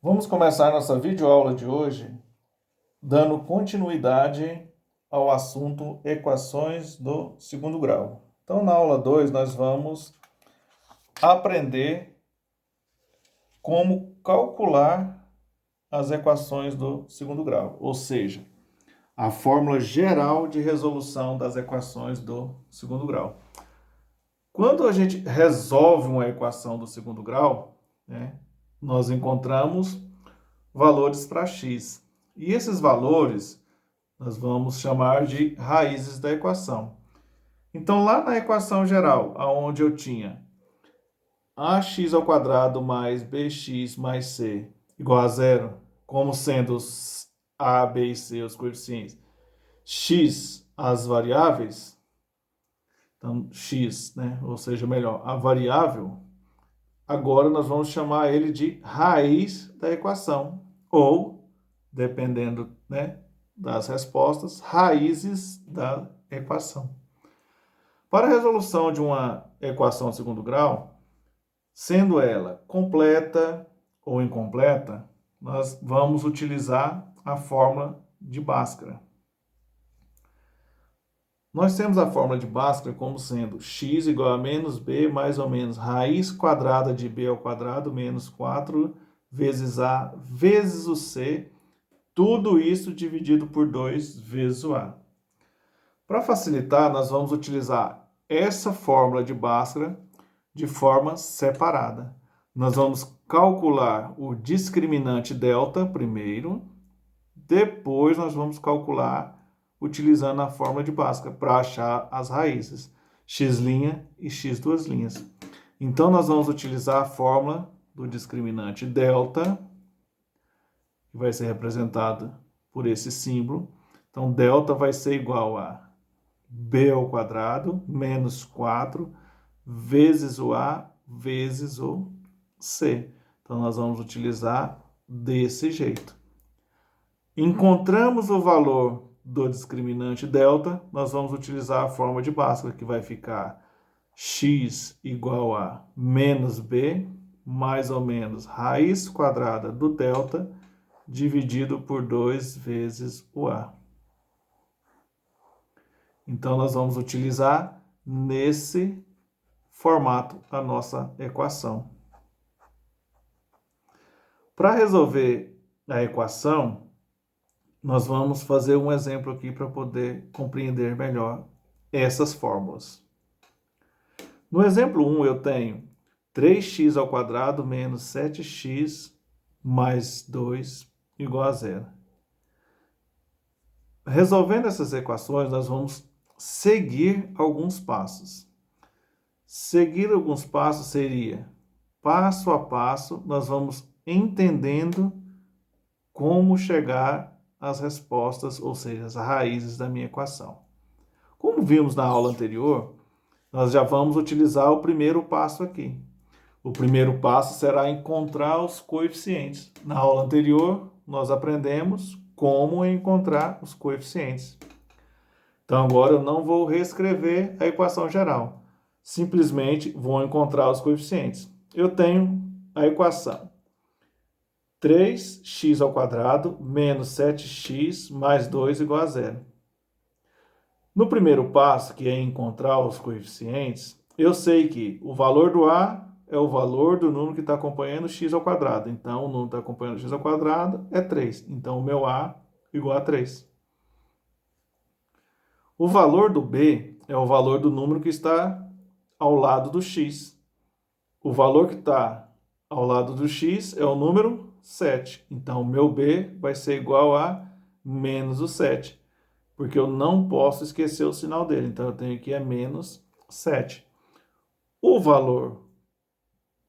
Vamos começar nossa videoaula de hoje dando continuidade ao assunto equações do segundo grau. Então, na aula 2, nós vamos aprender como calcular as equações do segundo grau, ou seja, a fórmula geral de resolução das equações do segundo grau. Quando a gente resolve uma equação do segundo grau, nós encontramos valores para x. E esses valores nós vamos chamar de raízes da equação. Então, lá na equação geral, onde eu tinha ax ao quadrado mais bx mais c igual a zero, como sendo os a, b e c os coeficientes, x as variáveis, então x, ou seja, melhor, a variável, agora nós vamos chamar ele de raiz da equação, ou, dependendo, das respostas, raízes da equação. Para a resolução de uma equação de segundo grau, sendo ela completa ou incompleta, nós vamos utilizar a fórmula de Bhaskara. Nós temos a fórmula de Bhaskara como sendo x igual a menos b mais ou menos raiz quadrada de b ao quadrado menos 4 vezes a vezes o c, tudo isso dividido por 2 vezes o a. Para facilitar, nós vamos utilizar essa fórmula de Bhaskara de forma separada. Nós vamos calcular o discriminante delta primeiro, depois nós vamos calcular utilizando a fórmula de Bhaskara para achar as raízes, x' e x2'. Então, nós vamos utilizar a fórmula do discriminante delta, que vai ser representada por esse símbolo. Então, delta vai ser igual a b ao quadrado menos 4 vezes o a vezes o c. Então, nós vamos utilizar desse jeito. Encontramos o valor do discriminante delta, nós vamos utilizar a fórmula de Bhaskara, que vai ficar x igual a menos b, mais ou menos raiz quadrada do delta, dividido por 2 vezes o a. Então, nós vamos utilizar nesse formato a nossa equação. Para resolver a equação, nós vamos fazer um exemplo aqui para poder compreender melhor essas fórmulas. No exemplo 1, eu tenho 3x ao quadrado menos 7x mais 2 igual a zero. Resolvendo essas equações, nós vamos seguir alguns passos. Seguir alguns passos seria, passo a passo, nós vamos entendendo como chegar às respostas, ou seja, as raízes da minha equação. Como vimos na aula anterior, nós já vamos utilizar o primeiro passo aqui. O primeiro passo será encontrar os coeficientes. Na aula anterior, nós aprendemos como encontrar os coeficientes. Então, agora eu não vou reescrever a equação geral. Simplesmente vou encontrar os coeficientes. Eu tenho a equação 3x ao quadrado menos 7x mais 2 igual a zero. No primeiro passo, que é encontrar os coeficientes, eu sei que o valor do a é o valor do número que está acompanhando x ao quadrado. Então, o número que está acompanhando x ao quadrado é 3. Então, o meu a igual a 3. O valor do b é o valor do número que está ao lado do x. O valor que está ao lado do x é o número 7. Então, o meu b vai ser igual a menos o 7. Porque eu não posso esquecer o sinal dele. Então, eu tenho aqui menos 7. O valor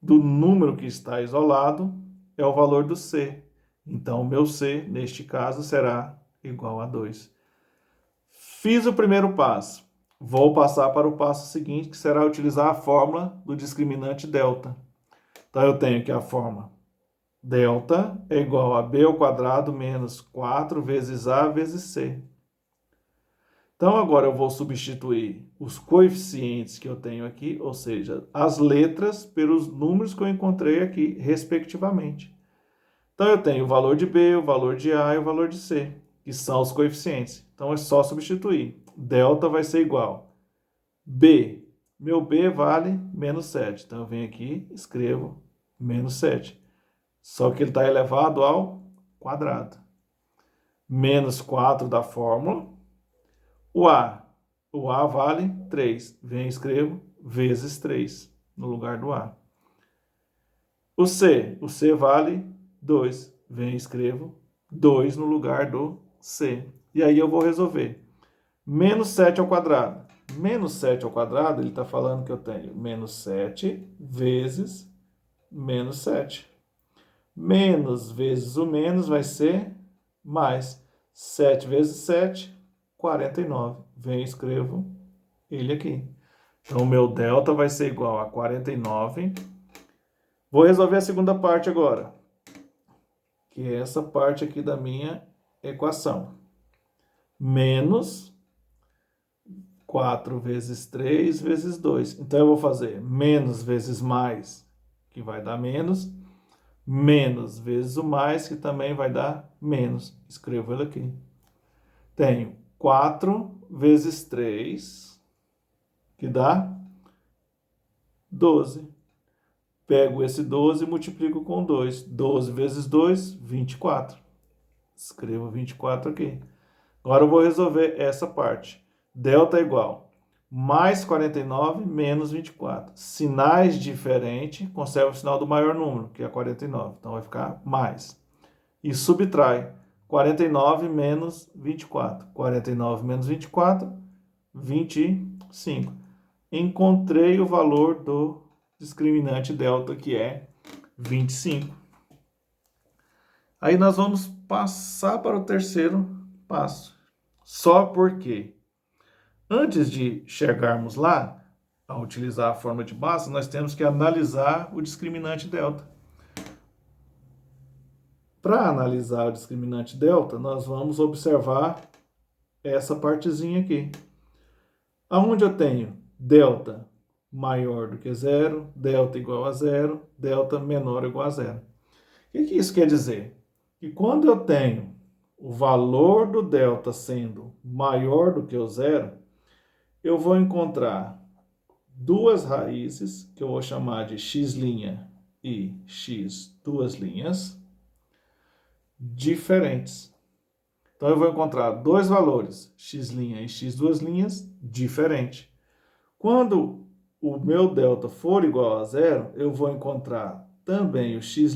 do número que está isolado é o valor do c. Então, o meu c, neste caso, será igual a 2. Fiz o primeiro passo. Vou passar para o passo seguinte, que será utilizar a fórmula do discriminante delta. Então, eu tenho aqui a fórmula delta é igual a b ao quadrado menos 4 vezes a vezes c. Então, agora eu vou substituir os coeficientes que eu tenho aqui, ou seja, as letras, pelos números que eu encontrei aqui, respectivamente. Então, eu tenho o valor de B, o valor de A e o valor de C, que são os coeficientes. Então, é só substituir. Delta vai ser igual B. Meu B vale menos 7. Então, eu venho aqui e escrevo menos 7. Só que ele está elevado ao quadrado. Menos 4 da fórmula. O A vale 3. Venho e escrevo vezes 3 no lugar do A. O C vale 2. Venho e escrevo 2 no lugar do C. E aí eu vou resolver. Menos 7 ao quadrado. Menos 7 ao quadrado, ele está falando que eu tenho menos 7 vezes menos 7. Menos vezes o menos vai ser mais. 7 vezes 7, 49. Venho e escrevo ele aqui. Então, o meu delta vai ser igual a 49. Vou resolver a segunda parte agora, que é essa parte aqui da minha equação. Menos 4 vezes 3 vezes 2. Então, eu vou fazer menos vezes mais, que vai dar menos. Menos vezes o mais, que também vai dar menos. Escrevo ele aqui. Tenho 4 vezes 3, que dá 12. Pego esse 12 e multiplico com 2. 12 vezes 2, 24. Escrevo 24 aqui. Agora eu vou resolver essa parte. Delta é igual mais 49 menos 24. Sinais diferentes, conserva o sinal do maior número, que é 49. Então vai ficar mais. E subtrai 49 menos 24. 49 menos 24, 25. Encontrei o valor do discriminante delta, que é 25. Aí nós vamos passar para o terceiro passo. Só porque antes de chegarmos lá, a utilizar a fórmula de Bhaskara, nós temos que analisar o discriminante delta. Para analisar o discriminante delta, nós vamos observar essa partezinha aqui. Aonde eu tenho delta maior do que zero, delta igual a zero, delta menor ou igual a zero. O que isso quer dizer? Que quando eu tenho o valor do delta sendo maior do que o zero, eu vou encontrar duas raízes, que eu vou chamar de x' e x duas linhas, diferentes. Então, eu vou encontrar dois valores, x' e x duas linhas, diferentes. Quando o meu delta for igual a zero, eu vou encontrar também o x'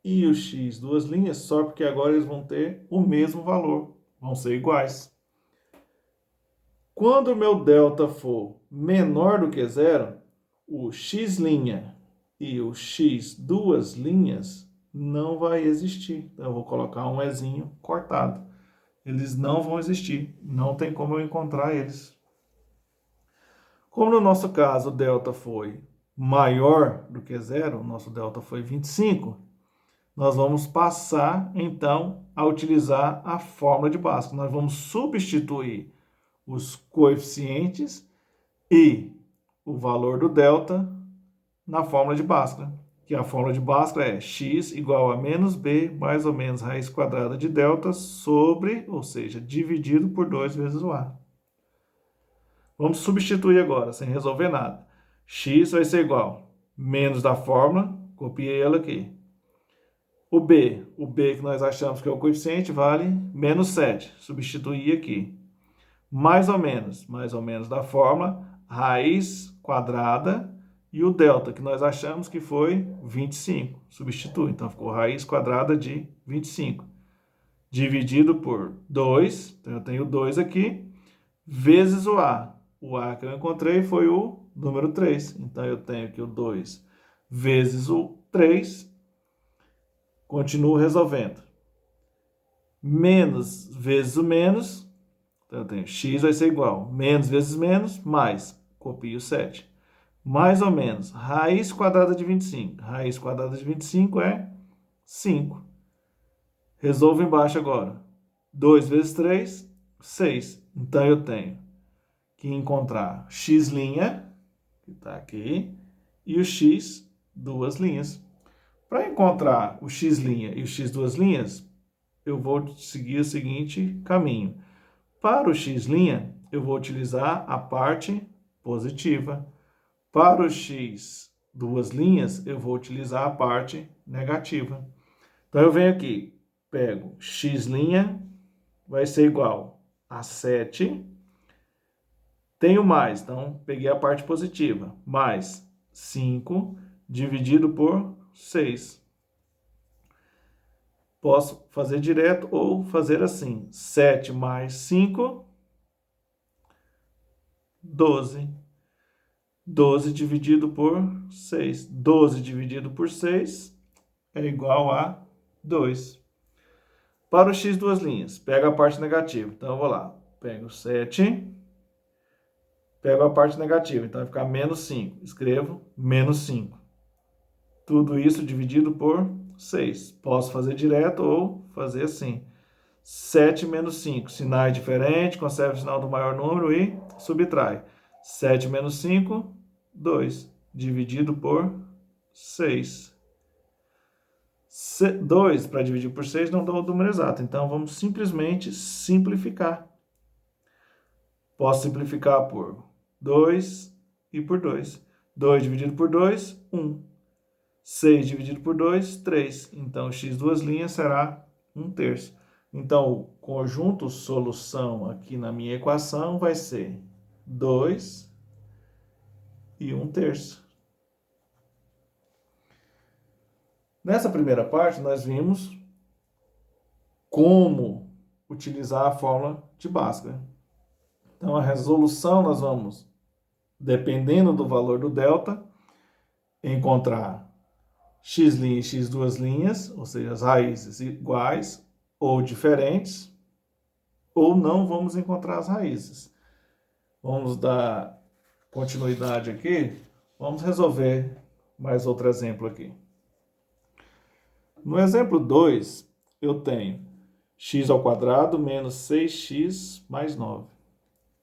e o x duas linhas, só porque agora eles vão ter o mesmo valor, vão ser iguais. Quando o meu delta for menor do que zero, o x' e o x duas linhas não vai existir. Então, eu vou colocar um ezinho cortado. Eles não vão existir, não tem como eu encontrar eles. Como no nosso caso o delta foi maior do que zero, o nosso delta foi 25, nós vamos passar então a utilizar a fórmula de Bhaskara. Nós vamos substituir os coeficientes e o valor do delta na fórmula de Bhaskara, que a fórmula de Bhaskara é x igual a menos b mais ou menos raiz quadrada de delta sobre, ou seja, dividido por 2 vezes o a. Vamos substituir agora, sem resolver nada. X vai ser igual menos da fórmula, copiei ela aqui. O B que nós achamos que é o coeficiente, vale menos 7. Substituir aqui. Mais ou menos da fórmula, raiz quadrada e o delta, que nós achamos que foi 25. Substitui, então ficou raiz quadrada de 25. Dividido por 2, então eu tenho 2 aqui, vezes o A. O A que eu encontrei foi o número 3. Então eu tenho aqui o 2 vezes o 3. Continuo resolvendo. Menos vezes o menos. Então eu tenho x vai ser igual. Menos vezes menos, mais. Copio 7. Mais ou menos. Raiz quadrada de 25. Raiz quadrada de 25 é 5. Resolvo embaixo agora. 2 vezes 3, 6. Então eu tenho que encontrar x', que está aqui, e o x, duas linhas. Para encontrar o x' e o x duas linhas, eu vou seguir o seguinte caminho. Para o x', eu vou utilizar a parte positiva. Para o x duas linhas, eu vou utilizar a parte negativa. Então, eu venho aqui, pego x' vai ser igual a 7. Tenho mais, então peguei a parte positiva. Mais 5 dividido por 6. Posso fazer direto ou fazer assim. 7 mais 5, 12. 12 dividido por 6. 12 dividido por 6 é igual a 2. Para o x duas linhas, pego a parte negativa. Então, eu vou lá. Pego 7, pego a parte negativa. Então, vai ficar menos 5. Escrevo menos 5. Tudo isso dividido por 6. Posso fazer direto ou fazer assim. 7 menos 5. Sinais diferentes, conserva o sinal do maior número e subtrai. 7 menos 5, 2. Dividido por 6. 2 para dividir por 6 não dá o número exato. Então, vamos simplesmente simplificar. Posso simplificar por 2 e por 2. 2 dividido por 2, 1. 6 dividido por 2, 3. Então, x duas linhas será 1/3. Então, o conjunto solução aqui na minha equação vai ser 2 e 1/3. Nessa primeira parte, nós vimos como utilizar a fórmula de Bhaskara. Então, a resolução nós vamos, dependendo do valor do delta, encontrar x' e x duas linhas, ou seja, as raízes iguais ou diferentes, ou não vamos encontrar as raízes. Vamos dar continuidade aqui. Vamos resolver mais outro exemplo aqui. No exemplo 2, eu tenho x² menos 6x mais 9.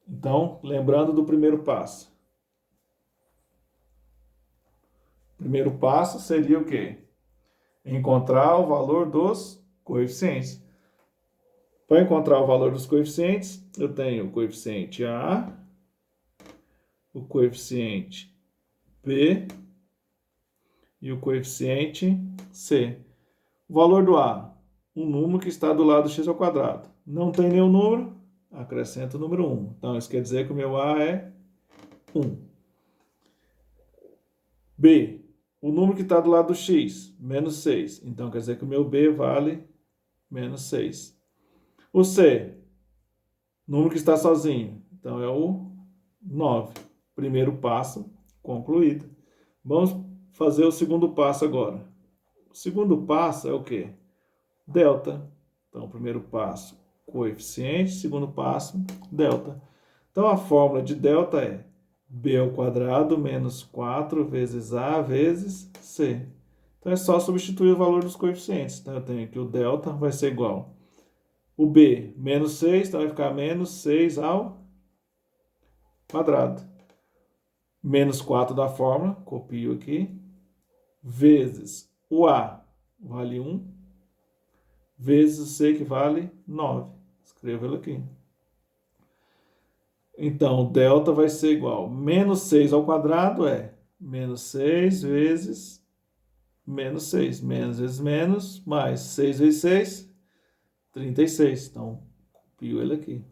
Então, lembrando do primeiro passo. O primeiro passo seria o quê? Encontrar o valor dos coeficientes. Para encontrar o valor dos coeficientes, eu tenho o coeficiente A, o coeficiente B e o coeficiente C. O valor do A, um número que está do lado do x². Não tem nenhum número, acrescento o número 1. Então, isso quer dizer que o meu A é 1. B, o número que está do lado do x, menos 6. Então, quer dizer que o meu B vale menos 6. O C, número que está sozinho. Então, é o 9. Primeiro passo concluído. Vamos fazer o segundo passo agora. O segundo passo é o quê? Delta. Então, primeiro passo, coeficiente. Segundo passo, delta. Então, a fórmula de delta é b² menos 4 vezes A vezes C. Então, é só substituir o valor dos coeficientes. Então, eu tenho que o delta vai ser igual. O B, menos 6, então vai ficar menos 6 ao quadrado. Menos 4 da fórmula, copio aqui, vezes o A, vale 1, vezes o C, que vale 9. Escrevo ele aqui. Então, o delta vai ser igual. Menos 6 ao quadrado é menos 6 vezes menos 6. Menos vezes menos, mais 6 vezes 6, 36. Então, copio ele aqui.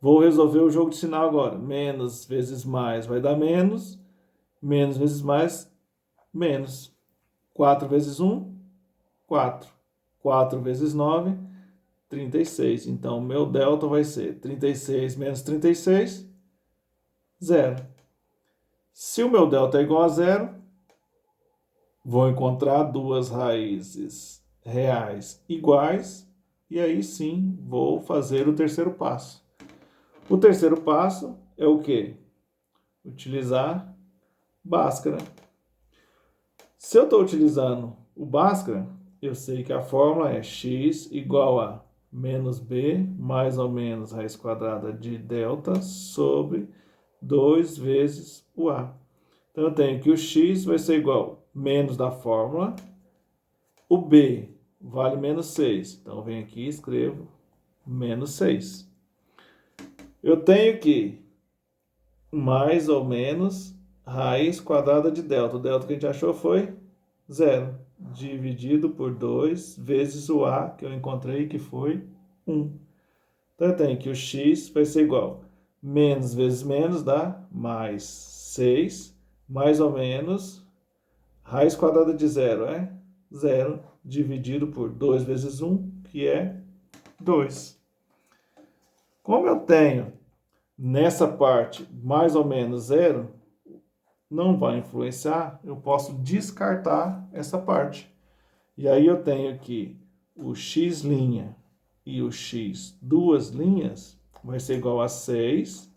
Vou resolver o jogo de sinal agora. Menos vezes mais vai dar menos. Menos vezes mais, menos. 4 vezes 1, 4. 4 vezes 9, 36. Então, meu delta vai ser 36 menos 36, 0. Se o meu delta é igual a 0, vou encontrar duas raízes reais iguais. E aí sim, vou fazer o terceiro passo. O terceiro passo é o quê? Utilizar Bhaskara. Se eu estou utilizando o Bhaskara, eu sei que a fórmula é x igual a menos b mais ou menos raiz quadrada de delta sobre 2 vezes o A. Então, eu tenho que o x vai ser igual a menos da fórmula. O b vale menos 6. Então, eu venho aqui e escrevo menos 6. Eu tenho que mais ou menos raiz quadrada de delta. O delta que a gente achou foi 0. Dividido por 2 vezes o a que eu encontrei, que foi 1. Então, eu tenho que o x vai ser igual a menos vezes menos dá mais 6, mais ou menos, raiz quadrada de 0 é 0, dividido por 2 vezes 1, que é 2. Como eu tenho nessa parte mais ou menos 0, não vai influenciar, eu posso descartar essa parte. E aí eu tenho que o x' e o x duas linhas vai ser igual a 6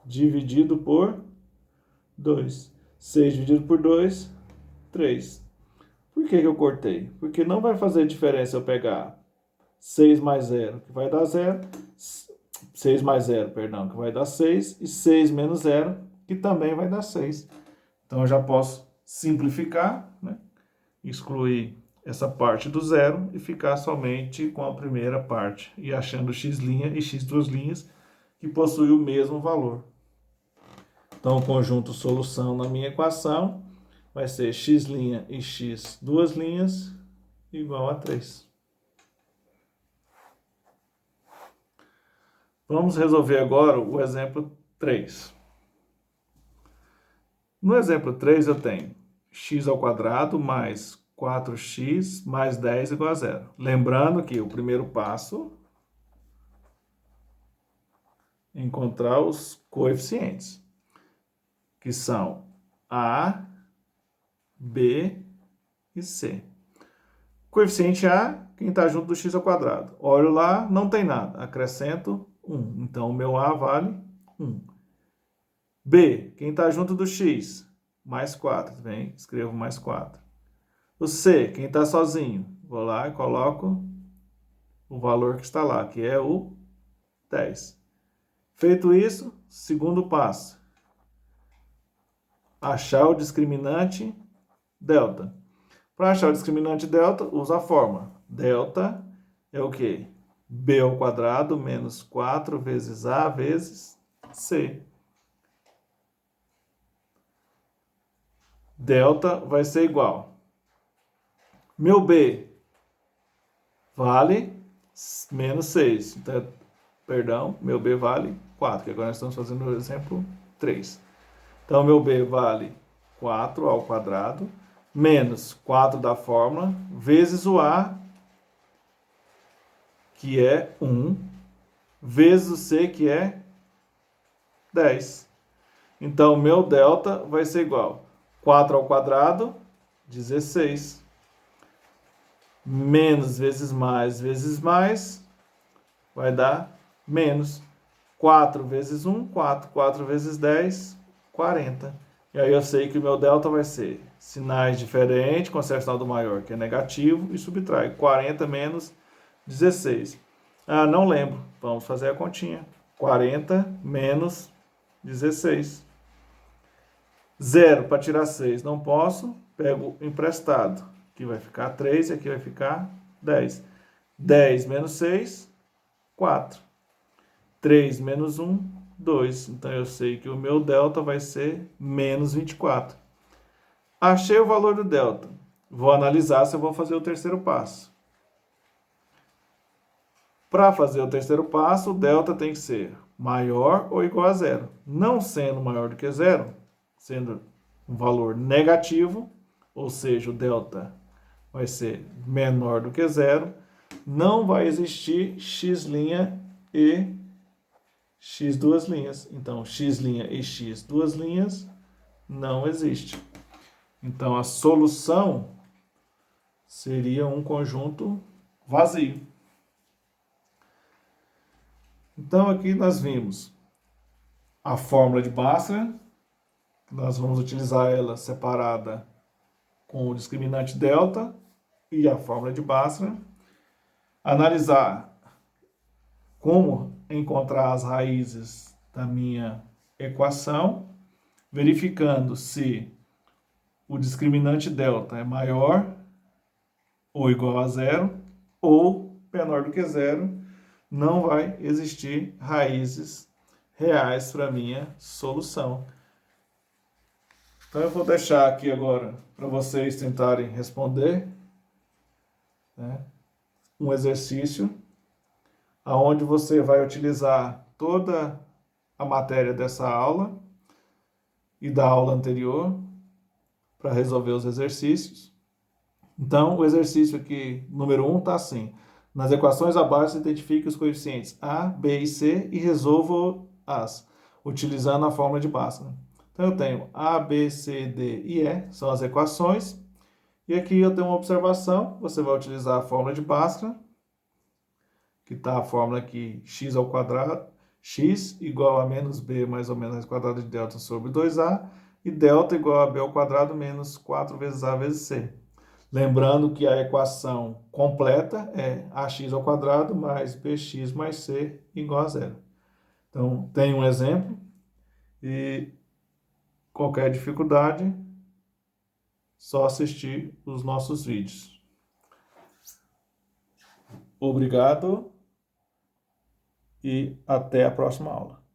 dividido por 2. 6 dividido por 2, 3. Por que eu cortei? Porque não vai fazer diferença eu pegar 6 mais 0, que vai dar 0. 6 mais 0, perdão, que vai dar 6. E 6 menos 0, que também vai dar 6. Então, eu já posso simplificar, né? Excluir essa parte do zero e ficar somente com a primeira parte. E achando x' e x duas linhas, que possuem o mesmo valor. Então, o conjunto solução na minha equação vai ser x' e x duas linhas igual a 3. Vamos resolver agora o exemplo 3. No exemplo 3 eu tenho x ao quadrado mais 4x mais 10 igual a 0. Lembrando que o primeiro passo é encontrar os coeficientes, que são a, b e c. Coeficiente a, quem está junto do x ao quadrado. Olho lá, não tem nada, acrescento 1. Então, o meu a vale 1. B, quem está junto do x, mais 4. Vem, escrevo mais 4. O C, quem está sozinho, vou lá e coloco o valor que está lá, que é o 10. Feito isso, segundo passo. Achar o discriminante delta. Para achar o discriminante delta, usa a fórmula. Delta é o quê? B ao quadrado menos 4 vezes A vezes C. Delta vai ser igual. Meu B vale menos 6. Então, perdão, meu B vale 4, que agora nós estamos fazendo o exemplo 3. Então, meu B vale 4 ao quadrado, menos 4 da fórmula, vezes o A, que é 1, vezes o C, que é 10. Então, meu delta vai ser igual a 4 ao quadrado, 16. Menos vezes mais, vai dar menos. 4 vezes 1, 4. 4 vezes 10, 40. E aí eu sei que o meu delta vai ser sinais diferentes, conserva o sinal do maior, que é negativo, e subtrai 40 menos 16. Ah, não lembro. Vamos fazer a continha. 40 menos 16. 0 para tirar 6, não posso. Pego emprestado. Aqui vai ficar 3 e aqui vai ficar 10. 10 menos 6, 4. 3 menos 1, 2. Então, eu sei que o meu delta vai ser menos 24. Achei o valor do delta. Vou analisar se eu vou fazer o terceiro passo. Para fazer o terceiro passo, o delta tem que ser maior ou igual a zero. Não sendo maior do que zero, sendo um valor negativo, ou seja, o delta vai ser menor do que zero, não vai existir x' e x duas linhas. Então, x' e x duas linhas não existe. Então, a solução seria um conjunto vazio. Então, aqui nós vimos a fórmula de Bhaskara. Nós vamos utilizar ela separada com o discriminante delta e a fórmula de Bhaskara. Analisar como encontrar as raízes da minha equação, verificando se o discriminante delta é maior ou igual a zero, ou menor do que zero, não vai existir raízes reais para a minha solução. Então eu vou deixar aqui agora para vocês tentarem responder, né, um exercício onde você vai utilizar toda a matéria dessa aula e da aula anterior para resolver os exercícios. Então, o exercício aqui, número 1, está assim. Nas equações abaixo, identifique os coeficientes A, B e C e resolva-as, utilizando a fórmula de Bhaskara. Então, eu tenho A, B, C, D e E, são as equações. E aqui eu tenho uma observação, você vai utilizar a fórmula de Bhaskara, que está a fórmula aqui, x ao quadrado, x igual a menos b mais ou menos raiz quadrada de delta sobre 2a, e delta igual a b ao quadrado menos 4 vezes a vezes c. Lembrando que a equação completa é ax ao quadrado mais bx mais c igual a zero. Então, tem um exemplo e qualquer dificuldade, só assistir os nossos vídeos. Obrigado e até a próxima aula.